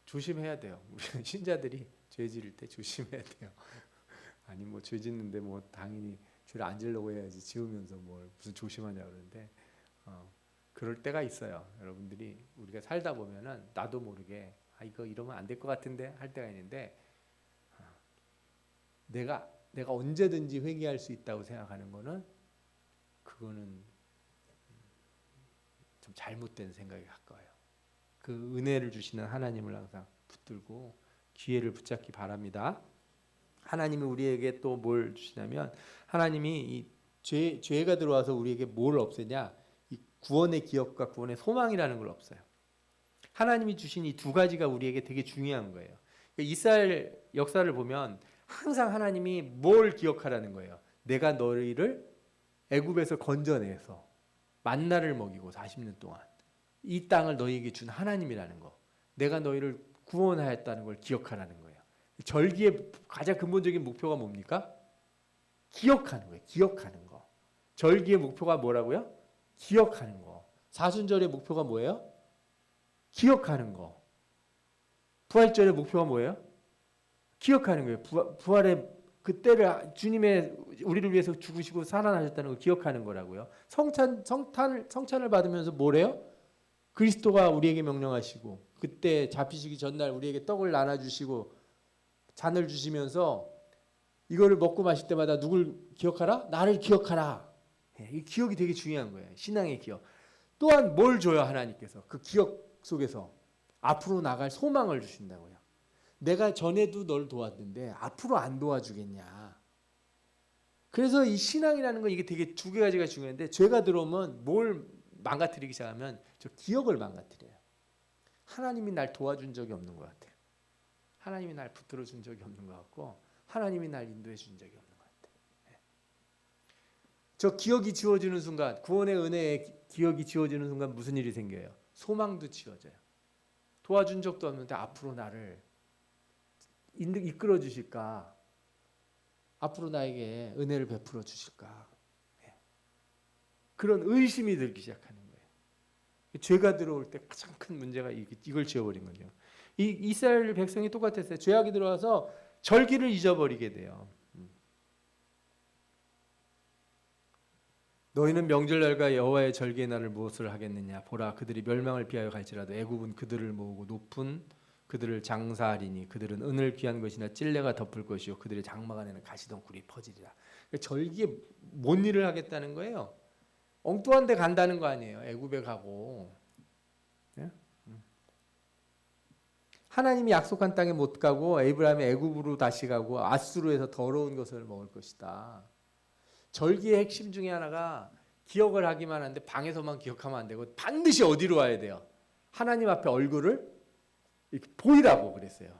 조심해야 돼요. 우리 신자들이 죄 지을 때 조심해야 돼요. 아니 뭐 죄 짓는데 뭐 당연히 죄를 안 지으려고 해야지 지으면서 뭘 무슨 조심하냐 그러는데 그럴 때가 있어요. 여러분들이 우리가 살다 보면은 나도 모르게 이거 이러면 안 될 것 같은데 할 때가 있는데 내가 언제든지 회개할 수 있다고 생각하는 거는 그거는 좀 잘못된 생각에 가까워요. 그 은혜를 주시는 하나님을 항상 붙들고 기회를 붙잡기 바랍니다. 하나님이 우리에게 또 뭘 주시냐면 하나님이 이 죄가 들어와서 우리에게 뭘 없애냐? 이 구원의 기억과 구원의 소망이라는 걸 없어요. 하나님이 주신 이 두 가지가 우리에게 되게 중요한 거예요. 이스라엘 역사를 보면 항상 하나님이 뭘 기억하라는 거예요. 내가 너희를 애굽에서 건져내서 만나를 먹이고 40년 동안 이 땅을 너희에게 준 하나님이라는 거. 내가 너희를 구원하였다는 걸 기억하라는 거예요. 절기의 가장 근본적인 목표가 뭡니까? 기억하는 거예요. 기억하는 거. 절기의 목표가 뭐라고요? 기억하는 거. 사순절의 목표가 뭐예요? 기억하는 거. 부활절의 목표가 뭐예요? 기억하는 거예요. 부활의 그때를 주님의 우리를 위해서 죽으시고 살아나셨다는 걸 기억하는 거라고요. 성찬을 받으면서 뭐래요? 그리스도가 우리에게 명령하시고 그때 잡히시기 전날 우리에게 떡을 나눠주시고 잔을 주시면서 이거를 먹고 마실 때마다 누굴 기억하라? 나를 기억하라. 이 기억이 되게 중요한 거예요. 신앙의 기억. 또한 뭘 줘요? 하나님께서 그 기억 속에서 앞으로 나갈 소망을 주신다고요. 내가 전에도 널 도왔는데 앞으로 안 도와주겠냐. 그래서 이 신앙이라는 건 이게 되게 두 가지가 중요한데 죄가 들어오면 뭘 망가뜨리기 시작하면 저 기억을 망가뜨려요. 하나님이 날 도와준 적이 없는 것 같아요. 하나님이 날 붙들어 준 적이 없는 것 같고 하나님이 날 인도해 준 적이 없는 것 같아요. 저 기억이 지워지는 순간 구원의 은혜의 기억이 지워지는 순간 무슨 일이 생겨요? 소망도 지워져요. 도와준 적도 없는데 앞으로 나를 이끌어 주실까? 앞으로 나에게 은혜를 베풀어 주실까? 그런 의심이 들기 시작하는 거예요. 죄가 들어올 때 가장 큰 문제가 이걸 지어버린 거죠. 이 이스라엘 백성이 똑같았어요. 죄악이 들어와서 절기를 잊어버리게 돼요. 너희는 명절날과 여호와의 절기의 날을 무엇을 하겠느냐? 보라, 그들이 멸망을 피하여 갈지라도 애굽은 그들을 모으고 높은 그들을 장사하리니 그들은 은을 귀한 것이나 찔레가 덮을 것이요 그들의 장막 안에는 가시덩굴이 퍼지리라. 그러니까 절기에 뭔 일을 하겠다는 거예요? 엉뚱한 데 간다는 거 아니에요. 애굽에 가고. 예? 하나님이 약속한 땅에 못 가고 에이브라임이 애굽으로 다시 가고 아수르에서 더러운 것을 먹을 것이다. 절기의 핵심 중에 하나가 기억을 하기만 하는데 방에서만 기억하면 안 되고 반드시 어디로 와야 돼요? 하나님 앞에 얼굴을 이렇게 보이라고 그랬어요.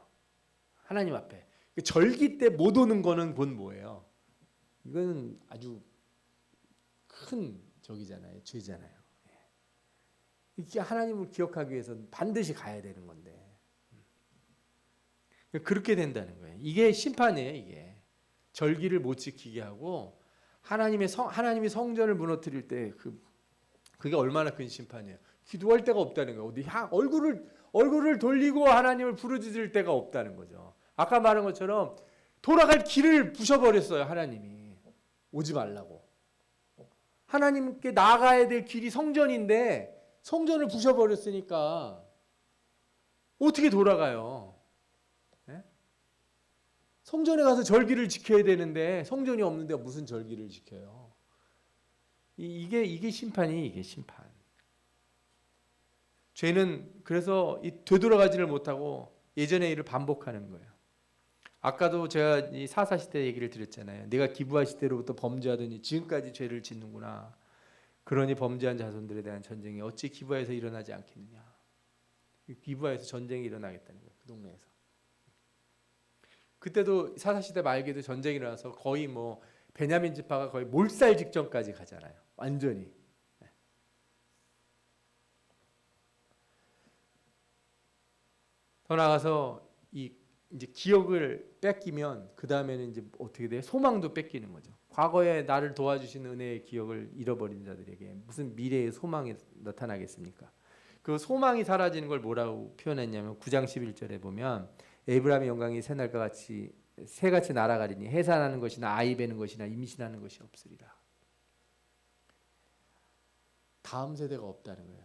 하나님 앞에. 절기 때 못 오는 거는 본 뭐예요? 이거는 아주 큰 적이잖아요. 죄잖아요. 이게 하나님을 기억하기 위해서 반드시 가야 되는 건데 그렇게 된다는 거예요. 이게 심판이에요. 이게 절기를 못 지키게 하고 하나님이 성전을 무너뜨릴 때 그게 얼마나 큰 심판이에요. 기도할 데가 없다는 거예요. 어디 얼굴을 돌리고 하나님을 부르짖을 데가 없다는 거죠. 아까 말한 것처럼 돌아갈 길을 부셔버렸어요. 하나님이 오지 말라고. 하나님께 나아가야 될 길이 성전인데 성전을 부셔버렸으니까 어떻게 돌아가요? 네? 성전에 가서 절기를 지켜야 되는데 성전이 없는데 무슨 절기를 지켜요? 이게 심판이 이게 심판. 죄는 그래서 되돌아가지를 못하고 예전의 일을 반복하는 거예요. 아까도 제가 이 사사시대 얘기를 드렸잖아요. 내가 기브아 시대로부터 범죄하더니 지금까지 죄를 짓는구나. 그러니 범죄한 자손들에 대한 전쟁이 어찌 기브아에서 일어나지 않겠느냐. 기브아에서 전쟁이 일어나겠다는 거예요. 그 동네에서. 그때도 사사시대 말기에도 전쟁이 일어나서 거의 뭐 베냐민 지파가 거의 몰살 직전까지 가잖아요. 완전히. 더 나아가서 이제 기억을 뺏기면 그 다음에는 이제 어떻게 돼요? 소망도 뺏기는 거죠. 과거에 나를 도와주신 은혜의 기억을 잃어버린 자들에게 무슨 미래의 소망이 나타나겠습니까? 그 소망이 사라지는 걸 뭐라고 표현했냐면 9장 11절에 보면 에브라임의 영광이 새같이 날아가리니 해산하는 것이나 아이 베는 것이나 임신하는 것이 없으리라. 다음 세대가 없다는 거예요.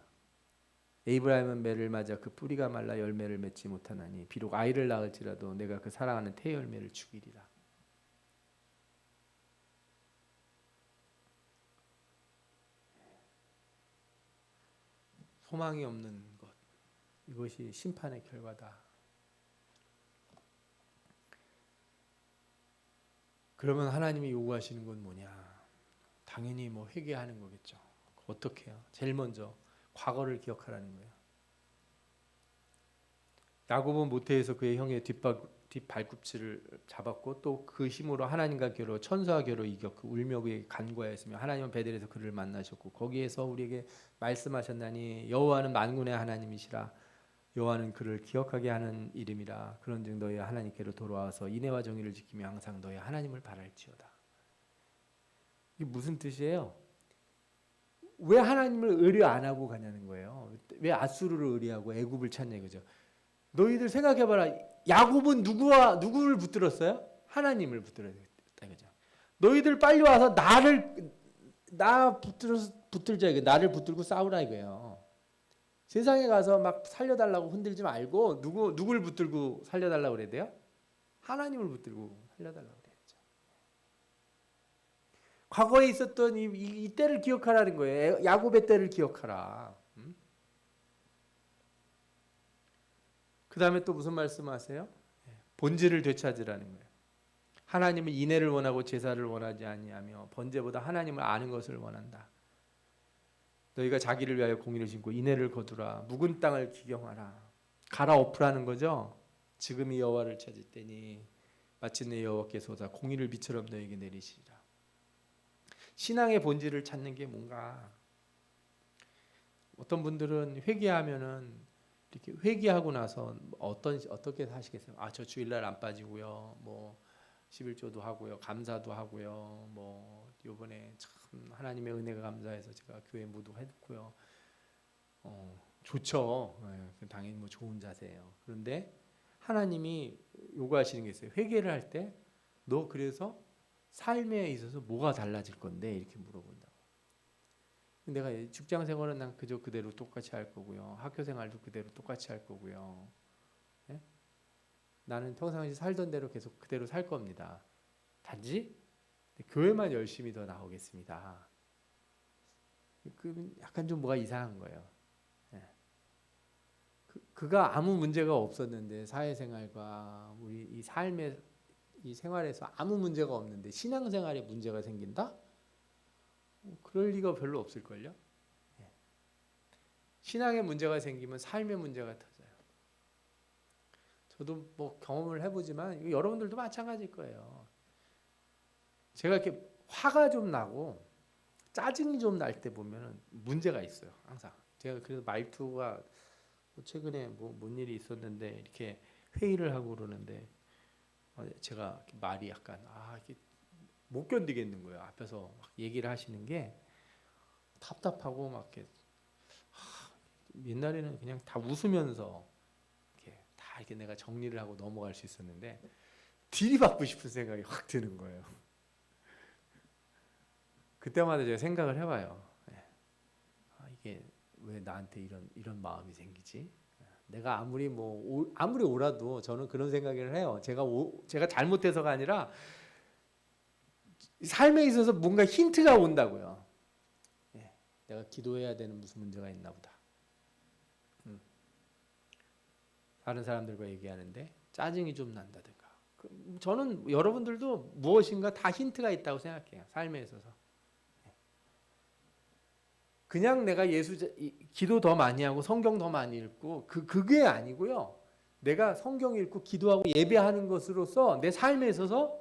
에이브라임은 매를 맞아 그 뿌리가 말라 열매를 맺지 못하나니 비록 아이를 낳을지라도 내가 그 사랑하는 태 열매를 죽이리라. 소망이 없는 것, 이것이 심판의 결과다. 그러면 하나님이 요구하시는 건 뭐냐? 당연히 뭐 회개하는 거겠죠. 어떻게 해요? 제일 먼저 과거를 기억하라는 거예요. 야곱은 모태에서 그의 형의 뒷발꿈치를 잡았고 또 그 힘으로 하나님과 겨루 천사와 겨루 이겨 그 울며 그에게 간구하였으며 하나님은 베델에서 그를 만나셨고 거기에서 우리에게 말씀하셨나니 여호와는 만군의 하나님이시라. 여호와는 그를 기억하게 하는 이름이라. 그런즉 너희 하나님께로 돌아와서 인애와 정의를 지키며 항상 너희 하나님을 바랄지어다. 이게 무슨 뜻이에요? 왜 하나님을 의뢰 안 하고 가냐는 거예요. 왜 아수르를 의뢰하고 애굽을 찾냐 이거죠. 너희들 생각해봐라. 야곱은 누구를 붙들었어요? 하나님을 붙들었다 이거죠. 너희들 빨리 와서 나 붙들자 이거. 나를 붙들고 싸우라 이거예요. 세상에 가서 막 살려달라고 흔들지 말고 누구를 붙들고 살려달라고 그래야 돼요? 하나님을 붙들고 살려달라고 그래야죠. 과거에 있었던 이 때를 기억하라는 거예요. 야곱의 때를 기억하라. 그 다음에 또 무슨 말씀하세요? 본질을 되찾으라는 거예요. 하나님은 인애를 원하고 제사를 원하지 아니하며 번제보다 하나님을 아는 것을 원한다. 너희가 자기를 위하여 공의를 심고 인애를 거두라. 묵은 땅을 기경하라. 갈아엎으라는 거죠. 지금이 여호와를 찾을 때니 마침내 여호와께서 오사 공의를 비처럼 너에게 내리시리라. 신앙의 본질을 찾는 게 뭔가. 어떤 분들은 회개하면은 이렇게 회개하고 나서 어떻게 하시겠어요? 저 주일날 안 빠지고요. 뭐 11조도 하고요, 감사도 하고요. 뭐 이번에 참 하나님의 은혜가 감사해서 제가 교회 모두 해놓고요. 좋죠. 당연히 뭐 좋은 자세예요. 그런데 하나님이 요구하시는 게 있어요. 회개를 할 때 너 그래서 삶에 있어서 뭐가 달라질 건데 이렇게 물어본다고. 내가 직장 생활은 난 그저 그대로 똑같이 할 거고요. 학교 생활도 그대로 똑같이 할 거고요. 예? 나는 평상시 살던 대로 계속 그대로 살 겁니다. 단지 교회만 열심히 더 나오겠습니다. 그 약간 좀 뭐가 이상한 거예요. 예. 그가 아무 문제가 없었는데 사회생활과 우리 이 삶의 이 생활에서 아무 문제가 없는데 신앙생활에 문제가 생긴다? 그럴 리가 별로 없을걸요. 예. 신앙에 문제가 생기면 삶의 문제가 터져요. 저도 뭐 경험을 해보지만 여러분들도 마찬가지일 거예요. 제가 이렇게 화가 좀 나고 짜증이 좀 날 때 보면 문제가 있어요. 항상. 제가 그래서 말투가 최근에 뭔 일이 있었는데 이렇게 회의를 하고 그러는데 제가 말이 약간 이렇게 못 견디겠는 거예요. 앞에서 막 얘기를 하시는 게 답답하고 막 이렇게 옛날에는 그냥 다 웃으면서 이렇게 다 이렇게 내가 정리를 하고 넘어갈 수 있었는데 들이받고 싶은 생각이 확 드는 거예요. 그때마다 제가 생각을 해봐요. 이게 왜 나한테 이런 마음이 생기지? 내가 아무리 아무리 옳아도 저는 그런 생각을 해요. 제가 잘못해서가 아니라 삶에 있어서 뭔가 힌트가 온다고요. 내가 기도해야 되는 무슨 문제가 있나 보다. 다른 사람들과 얘기하는데 짜증이 좀 난다든가. 저는 여러분들도 무엇인가 다 힌트가 있다고 생각해요. 삶에 있어서. 그냥 내가 기도 더 많이 하고 성경 더 많이 읽고 그게 아니고요. 내가 성경 읽고 기도하고 예배하는 것으로서 내 삶에 있어서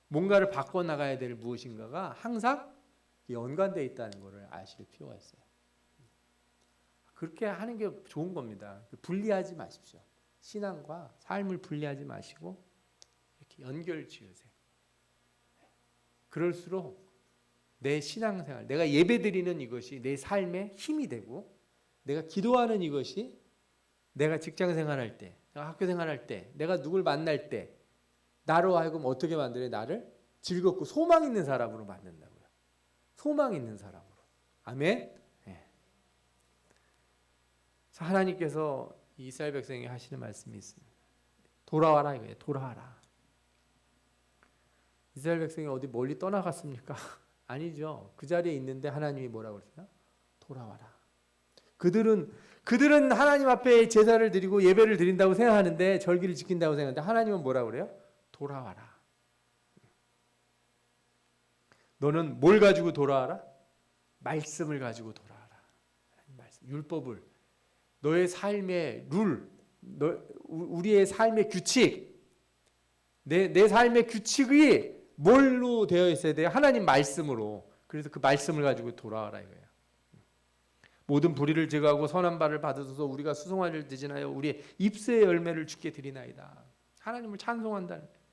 뭔가를 바꿔나가야 될 무엇인가가 항상 연관되어 있다는 것을 아실 필요가 있어요. 그렇게 하는 게 좋은 겁니다. 분리하지 마십시오. 신앙과 삶을 분리하지 마시고 이렇게 연결 지으세요. 그럴수록 내 신앙생활, 내가 예배드리는 이것이 내 삶에 힘이 되고 내가 기도하는 이것이 내가 직장생활할 때, 내가 학교생활할 때, 내가 누굴 만날 때 나로 하여금 어떻게 만들어요? 나를 즐겁고 소망 있는 사람으로 만든다고요. 소망 있는 사람으로. 아멘. 네. 하나님께서 이스라엘 백성에게 하시는 말씀이 있습니다. 돌아와라 이거예요. 돌아와라. 이스라엘 백성이 어디 멀리 떠나갔습니까? 아니죠. 그 자리에 있는데 하나님이 뭐라고 그러세요? 돌아와라. 그들은 하나님 앞에 제사를 드리고 예배를 드린다고 생각하는데 절기를 지킨다고 생각하는데 하나님은 뭐라고 그래요? 돌아와라. 너는 뭘 가지고 돌아와라? 말씀을 가지고 돌아와라. 말씀, 율법을. 너의 삶의 룰, 우리의 삶의 규칙, 내 삶의 규칙이 뭘로 되어 있어야 돼요? 하나님 말씀으로. 그래서 그 말씀을 가지고 돌아와라 이거예요. 모든 불의를 제거하고 선한 바를 받으소서 우리가 수송아지를 대신하여 우리의 입새의 열매를 주께 드리나이다. 하나님을 찬송한다는 거예요.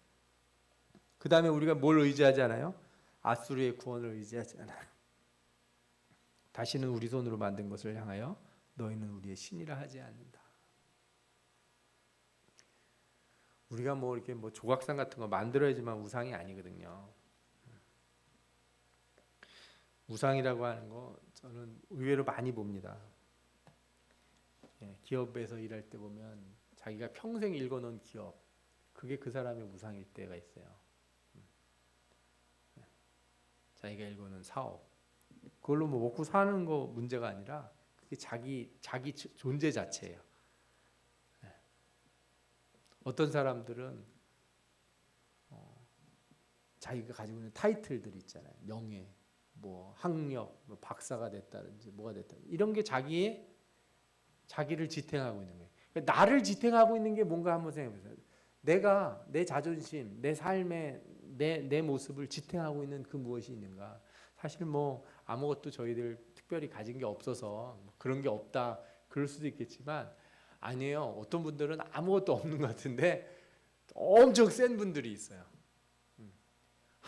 그 다음에 우리가 뭘 의지하지 않아요? 아수르의 구원을 의지하지 않아요. 다시는 우리 손으로 만든 것을 향하여 너희는 우리의 신이라 하지 않는다. 우리가 이렇게 조각상 같은 거 만들어야지만 우상이 아니거든요. 우상이라고 하는 거 저는 의외로 많이 봅니다. 기업에서 일할 때 보면 자기가 평생 읽어놓은 기업, 그게 그 사람의 우상일 때가 있어요. 자기가 읽어놓은 사업, 그걸로 먹고 사는 거 문제가 아니라 그게 자기 존재 자체예요. 어떤 사람들은 자기가 가지고 있는 타이틀들 있잖아요. 명예, 학력, 박사가 됐다든지 뭐가 됐다든지 이런 게 자기를 지탱하고 있는 거예요. 그러니까 나를 지탱하고 있는 게 뭔가 한번 생각해보세요. 내가 내 자존심, 내 삶의 내 모습을 지탱하고 있는 그 무엇이 있는가? 사실 아무것도 저희들 특별히 가진 게 없어서 그런 게 없다 그럴 수도 있겠지만 아니에요. 어떤 분들은 아무것도 없는 것 같은데 엄청 센 분들이 있어요.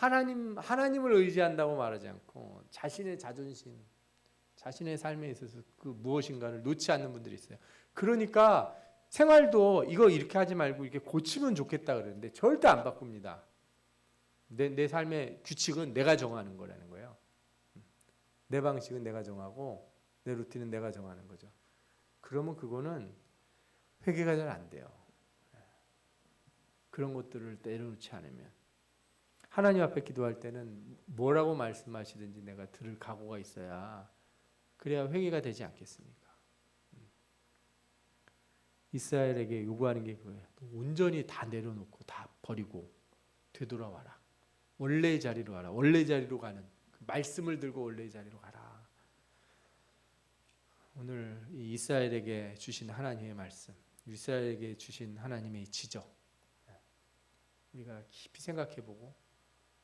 하나님을 의지한다고 말하지 않고 자신의 자존심, 자신의 삶에 있어서 그 무엇인가를 놓지 않는 분들이 있어요. 그러니까 생활도 이거 이렇게 하지 말고 이렇게 고치면 좋겠다 그러는데 절대 안 바꿉니다. 내 삶의 규칙은 내가 정하는 거라는 거예요. 내 방식은 내가 정하고 내 루틴은 내가 정하는 거죠. 그러면 그거는 회개가 잘 안 돼요. 그런 것들을 내려놓지 않으면 하나님 앞에 기도할 때는 뭐라고 말씀하시든지 내가 들을 각오가 있어야 그래야 회개가 되지 않겠습니까? 이스라엘에게 요구하는 게 그거예요. 온전히 다 내려놓고 다 버리고 되돌아와라. 원래의 자리로 와라. 원래의 자리로 가는 그 말씀을 들고 원래의 자리로 가라. 오늘 이 이스라엘에게 주신 하나님의 말씀, 이스라엘에게 주신 하나님의 지적, 우리가 깊이 생각해보고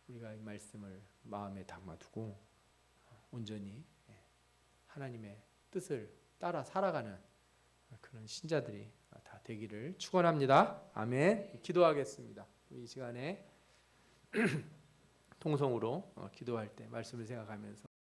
우리가 이 말씀을 마음에 담아두고 온전히 하나님의 뜻을 따라 살아가는 그런 신자들이 다 되기를 축원합니다. 아멘. 기도하겠습니다. 이 시간에 통성으로 기도할 때 말씀을 생각하면서